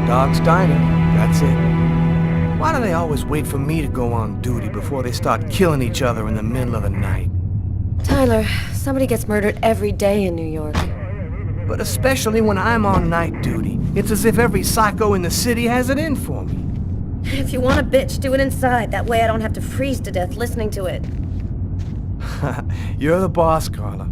Dog's Diner, that's it. Why do they always wait for me to go on duty before they start killing each other in the middle of the night? Tyler, somebody gets murdered every day in New York. But especially when I'm on night duty. It's as if every psycho in the city has it in for me. If you want a bitch, do it inside. That way I don't have to freeze to death listening to it. You're the boss, Carla.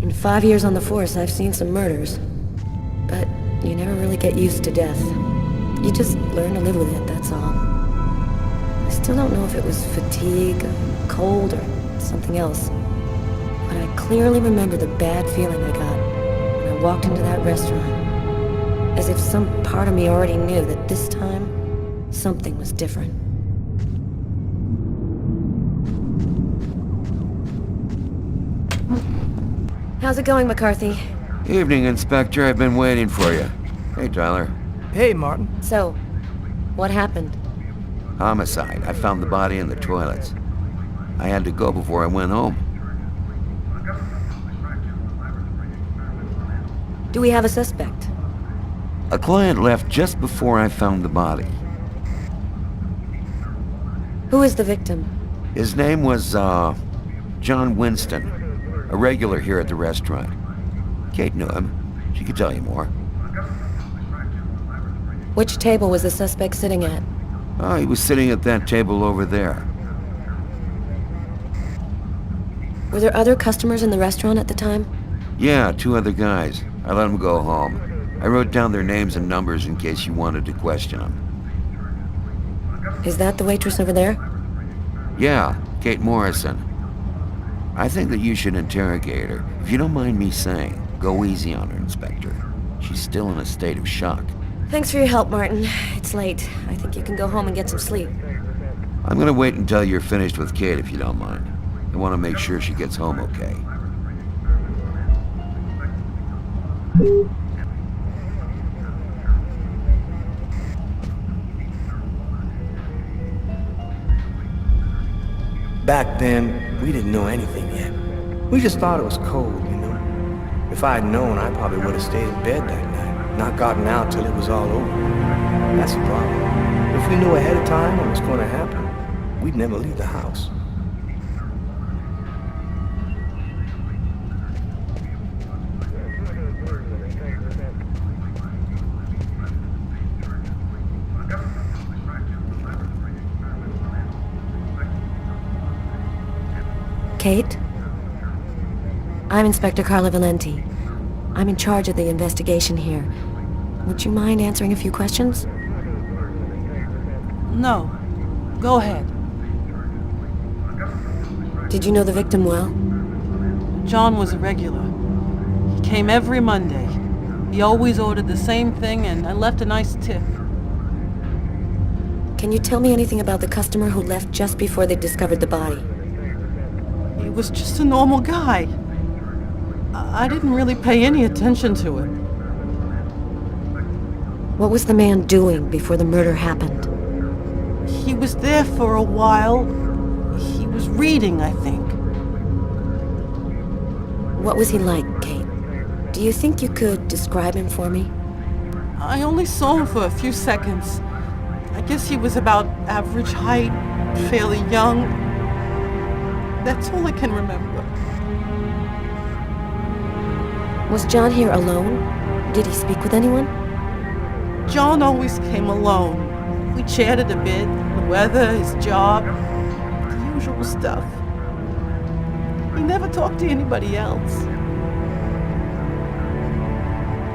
In 5 years on the force, I've seen some murders. But you never really get used to death. You just learn to live with it, that's all. I still don't know if it was fatigue, or cold, or something else. But I clearly remember the bad feeling I got when I walked into that restaurant. As if some part of me already knew that this time, something was different. How's it going, McCarthy? Evening, Inspector. I've been waiting for you. Hey, Tyler. Hey, Martin. So, what happened? Homicide. I found the body in the toilets. I had to go before I went home. Do we have a suspect? A client left just before I found the body. Who is the victim? His name was, John Winston. A regular here at the restaurant. Kate knew him. She could tell you more. Which table was the suspect sitting at? Oh, he was sitting at that table over there. Were there other customers in the restaurant at the time? Yeah, 2 other guys. I let them go home. I wrote down their names and numbers in case you wanted to question them. Is that the waitress over there? Yeah, Kate Morrison. I think that you should interrogate her. If you don't mind me saying, go easy on her, Inspector. She's still in a state of shock. Thanks for your help, Martin. It's late. I think you can go home and get some sleep. I'm gonna wait until you're finished with Kate, if you don't mind. I want to make sure she gets home okay. Back then, we didn't know anything yet. We just thought it was cold, you know. If I had known, I probably would have stayed in bed that night, not gotten out till it was all over. That's the problem. If we knew ahead of time what was going to happen, we'd never leave the house. Kate? I'm Inspector Carla Valenti. I'm in charge of the investigation here. Would you mind answering a few questions? No. Go ahead. Did you know the victim well? John was a regular. He came every Monday. He always ordered the same thing, and I left a nice tip. Can you tell me anything about the customer who left just before they discovered the body? He was just a normal guy. I didn't really pay any attention to him. What was the man doing before the murder happened? He was there for a while. He was reading, I think. What was he like, Kate? Do you think you could describe him for me? I only saw him for a few seconds. I guess he was about average height, fairly young. That's all I can remember. Was John here alone? Did he speak with anyone? John always came alone. We chatted a bit, the weather, his job, the usual stuff. He never talked to anybody else.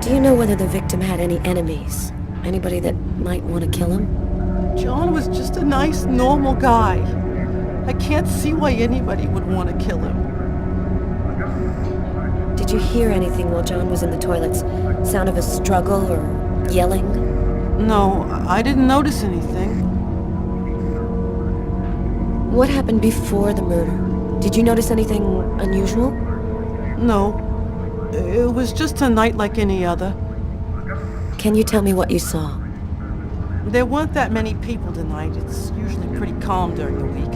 Do you know whether the victim had any enemies? Anybody that might want to kill him? John was just a nice, normal guy. I can't see why anybody would want to kill him. Did you hear anything while John was in the toilets? Sound of a struggle or yelling? No, I didn't notice anything. What happened before the murder? Did you notice anything unusual? No. It was just a night like any other. Can you tell me what you saw? There weren't that many people tonight. It's usually pretty calm during the week.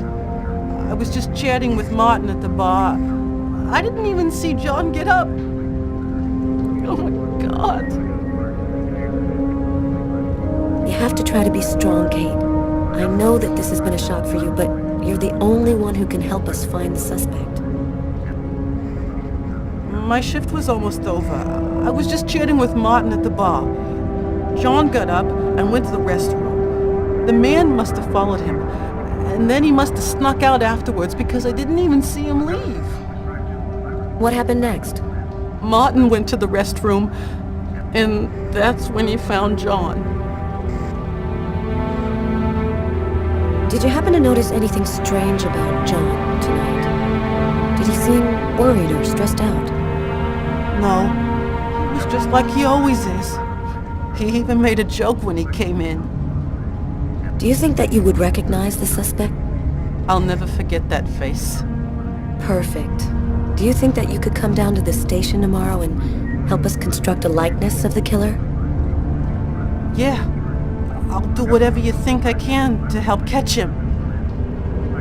I was just chatting with Martin at the bar. I didn't even see John get up. Oh my God. You have to try to be strong, Kate. I know that this has been a shock for you, but you're the only one who can help us find the suspect. My shift was almost over. I was just chatting with Martin at the bar. John got up and went to the restroom. The man must have followed him, and then he must have snuck out afterwards because I didn't even see him leave. What happened next? Martin went to the restroom, and that's when he found John. Did you happen to notice anything strange about John tonight? Did he seem worried or stressed out? No, he was just like he always is. He even made a joke when he came in. Do you think that you would recognize the suspect? I'll never forget that face. Perfect. Do you think that you could come down to the station tomorrow and help us construct a likeness of the killer? Yeah, I'll do whatever you think I can to help catch him.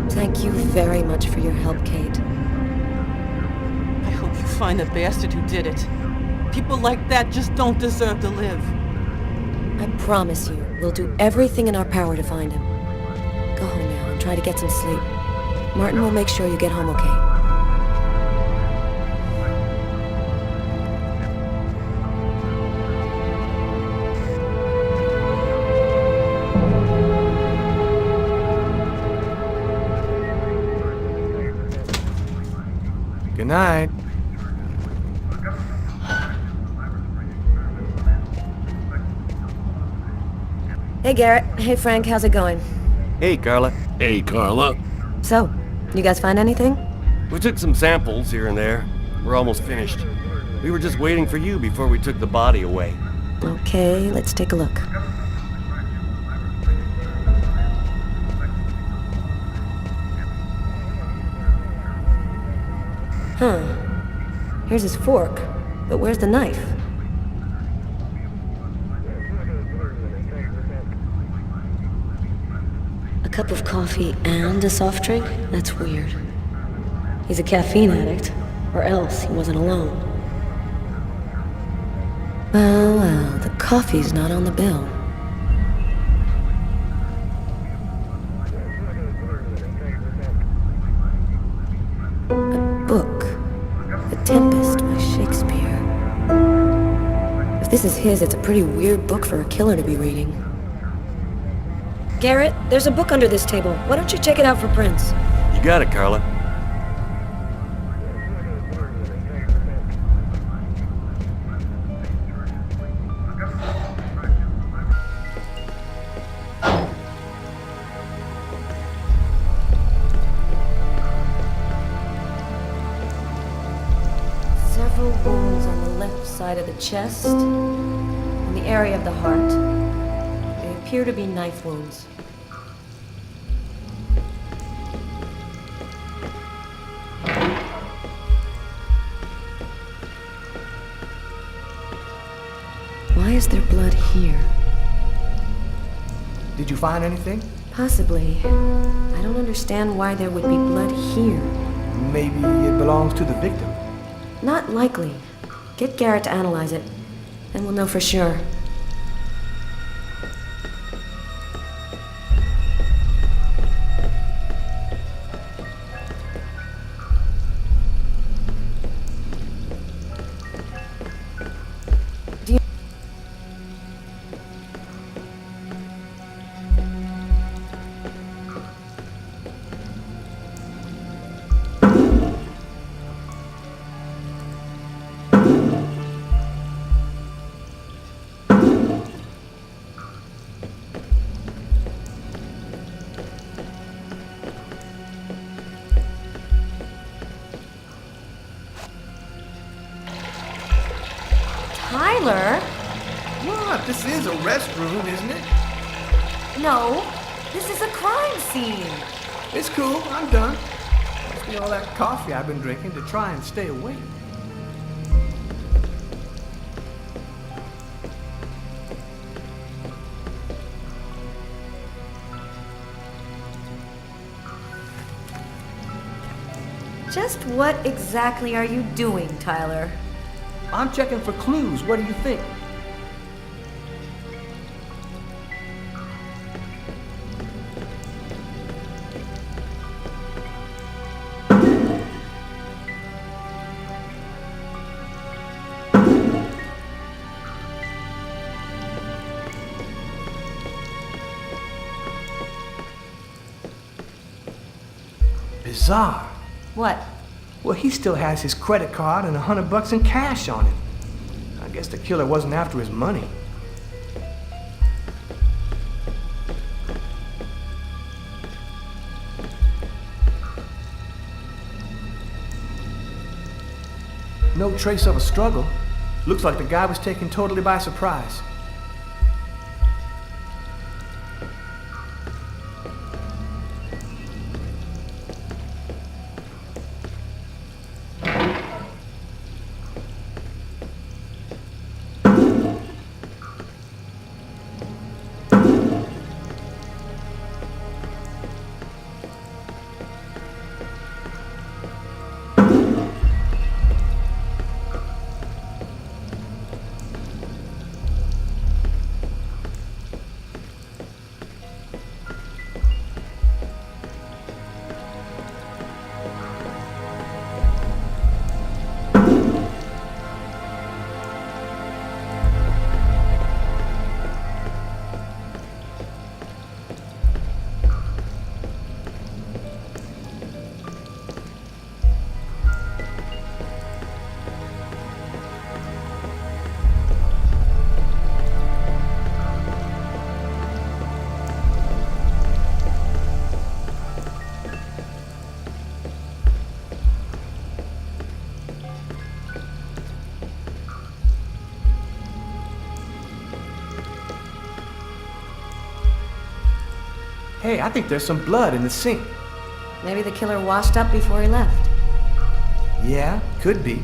Thank you very much for your help, Kate. I hope you find the bastard who did it. People like that just don't deserve to live. I promise you, we'll do everything in our power to find him. Go home now and try to get some sleep. Martin will make sure you get home okay. Good night. Hey, Garrett. Hey, Frank. How's it going? Hey, Carla. Hey, Carla. So, you guys find anything? We took some samples here and there. We're almost finished. We were just waiting for you before we took the body away. Okay, let's take a look. Huh. Here's his fork, but where's the knife? A cup of coffee and a soft drink? That's weird. He's a caffeine addict, or else he wasn't alone. Well, the coffee's not on the bill. A book. The Tempest by Shakespeare. If this is his, it's a pretty weird book for a killer to be reading. Garrett, there's a book under this table. Why don't you check it out for prints? You got it, Carla. Several wounds on the left side of the chest, and the area of the heart. They appear to be knife wounds. Why is there blood here? Did you find anything? Possibly. I don't understand why there would be blood here. Maybe it belongs to the victim. Not likely. Get Garrett to analyze it, then we'll know for sure. Tyler? What? This is a restroom, isn't it? No, this is a crime scene. It's cool. I'm done. Must be all that coffee I've been drinking to try and stay awake. Just what exactly are you doing, Tyler? I'm checking for clues. What do you think? Bizarre. What? Well, he still has his credit card and $100 in cash on him. I guess the killer wasn't after his money. No trace of a struggle. Looks like the guy was taken totally by surprise. Hey, I think there's some blood in the sink. Maybe the killer washed up before he left. Yeah, could be.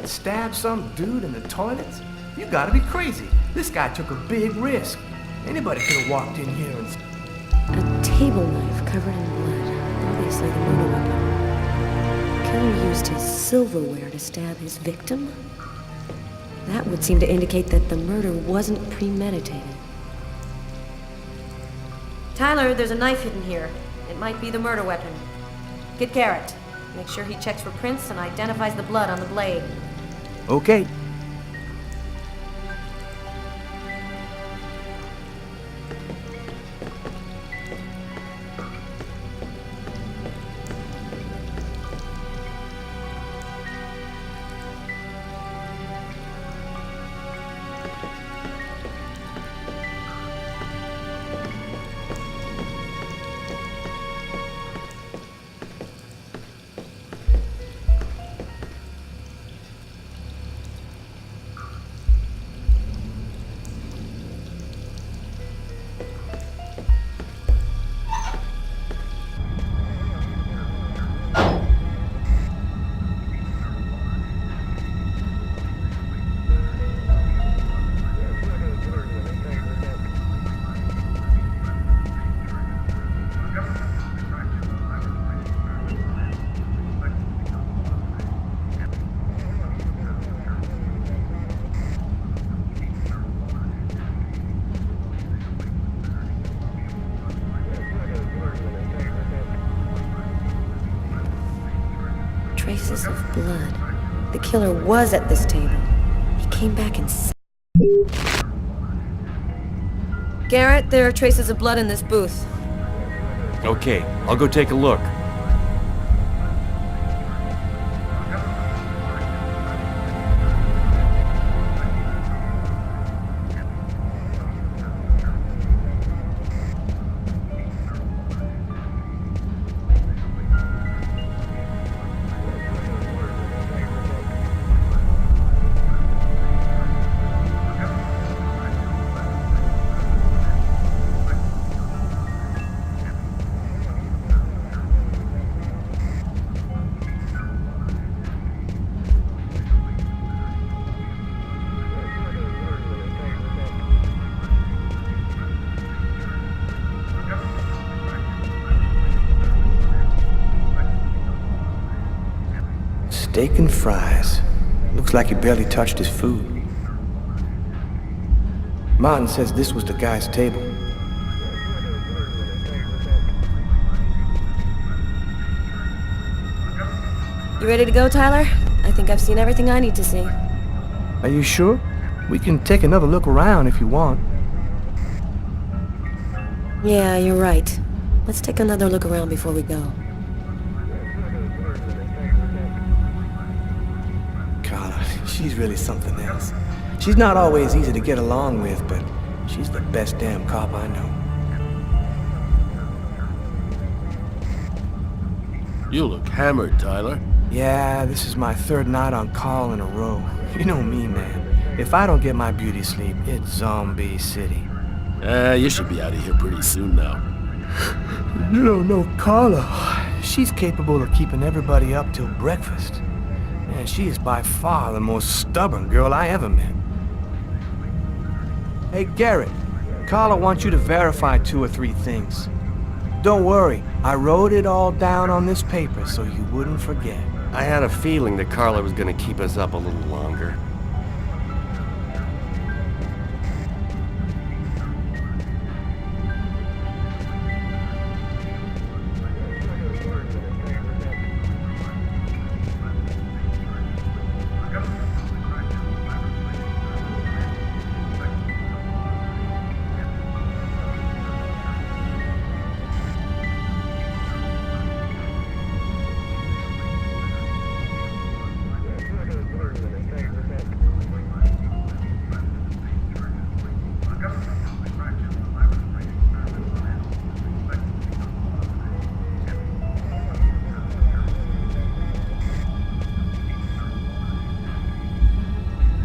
Stab some dude in the toilets? You gotta be crazy. This guy took a big risk. Anybody could have walked in here and... A table knife covered in blood. Obviously the murder weapon. The killer used his silverware to stab his victim? That would seem to indicate that the murder wasn't premeditated. Tyler, there's a knife hidden here. It might be the murder weapon. Get Garrett. Make sure he checks for prints and identifies the blood on the blade. Okay. Traces of blood. The killer was at this table. He came back and... Garrett, there are traces of blood in this booth. Okay, I'll go take a look. Steak and fries. Looks like he barely touched his food. Martin says this was the guy's table. You ready to go, Tyler? I think I've seen everything I need to see. Are you sure? We can take another look around if you want. Yeah, you're right. Let's take another look around before we go. Carla, she's really something else. She's not always easy to get along with, but she's the best damn cop I know. You look hammered, Tyler. Yeah, this is my third night on call in a row. You know me, man. If I don't get my beauty sleep, it's Zombie City. You should be out of here pretty soon now. You don't know Carla. She's capable of keeping everybody up till breakfast. Man, she is by far the most stubborn girl I ever met. Hey, Garrett. Carla wants you to verify 2 or 3 things. Don't worry, I wrote it all down on this paper so you wouldn't forget. I had a feeling that Carla was gonna keep us up a little longer.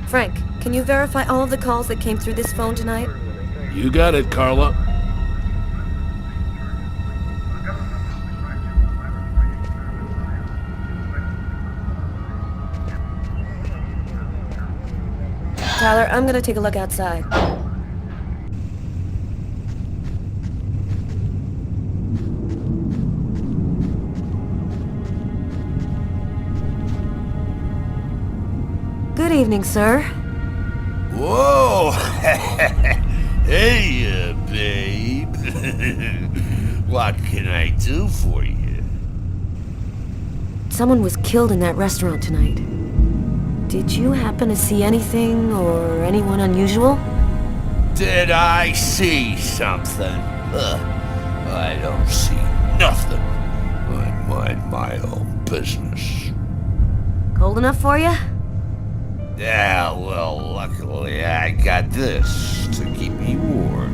Frank, can you verify all of the calls that came through this phone tonight? You got it, Carla. Tyler, I'm gonna take a look outside. Good evening, sir. Whoa! Hey, babe. What can I do for you? Someone was killed in that restaurant tonight. Did you happen to see anything or anyone unusual? Did I see something? I don't see nothing. I mind my own business. Cold enough for you? Yeah, well, luckily I got this to keep me warm.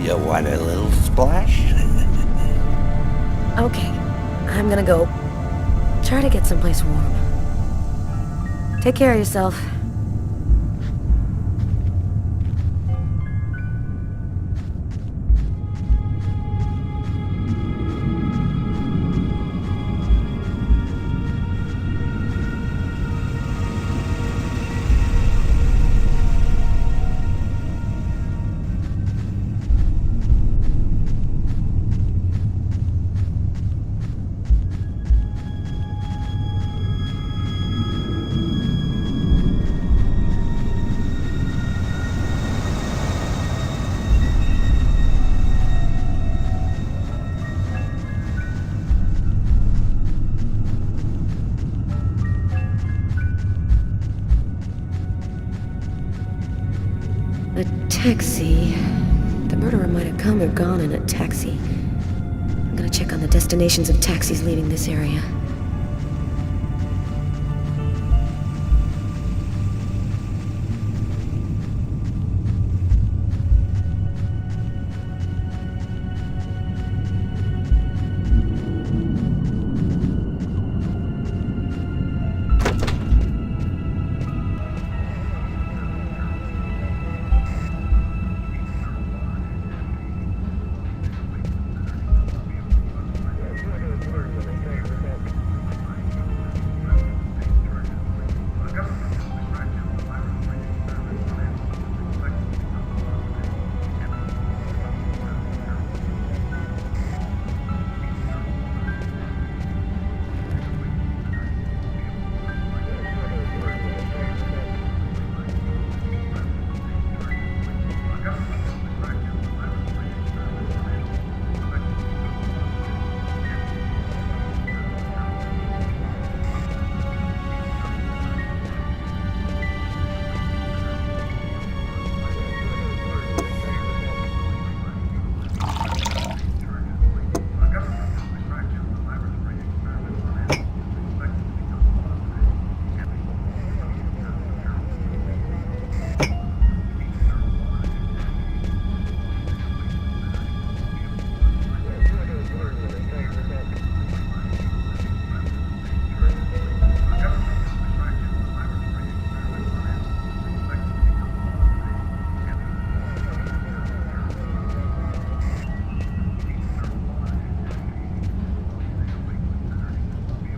You want a little splash? Okay, I'm gonna go try to get someplace warm. Take care of yourself. A taxi. The murderer might have come or gone in a taxi. I'm gonna check on the destinations of taxis leaving this area.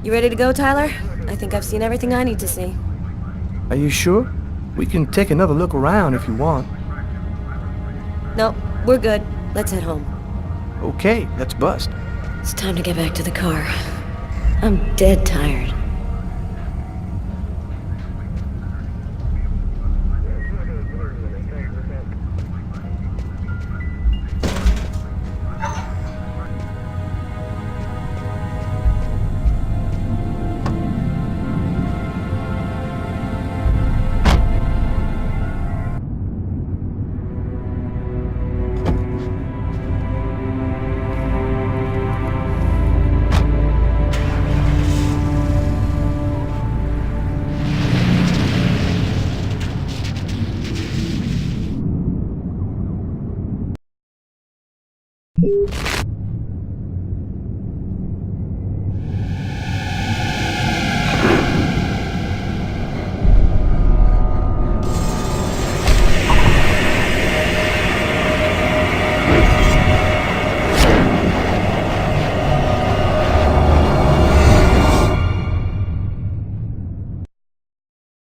You ready to go, Tyler? I think I've seen everything I need to see. Are you sure? We can take another look around if you want. No, we're good. Let's head home. Okay, let's bust. It's time to get back to the car. I'm dead tired.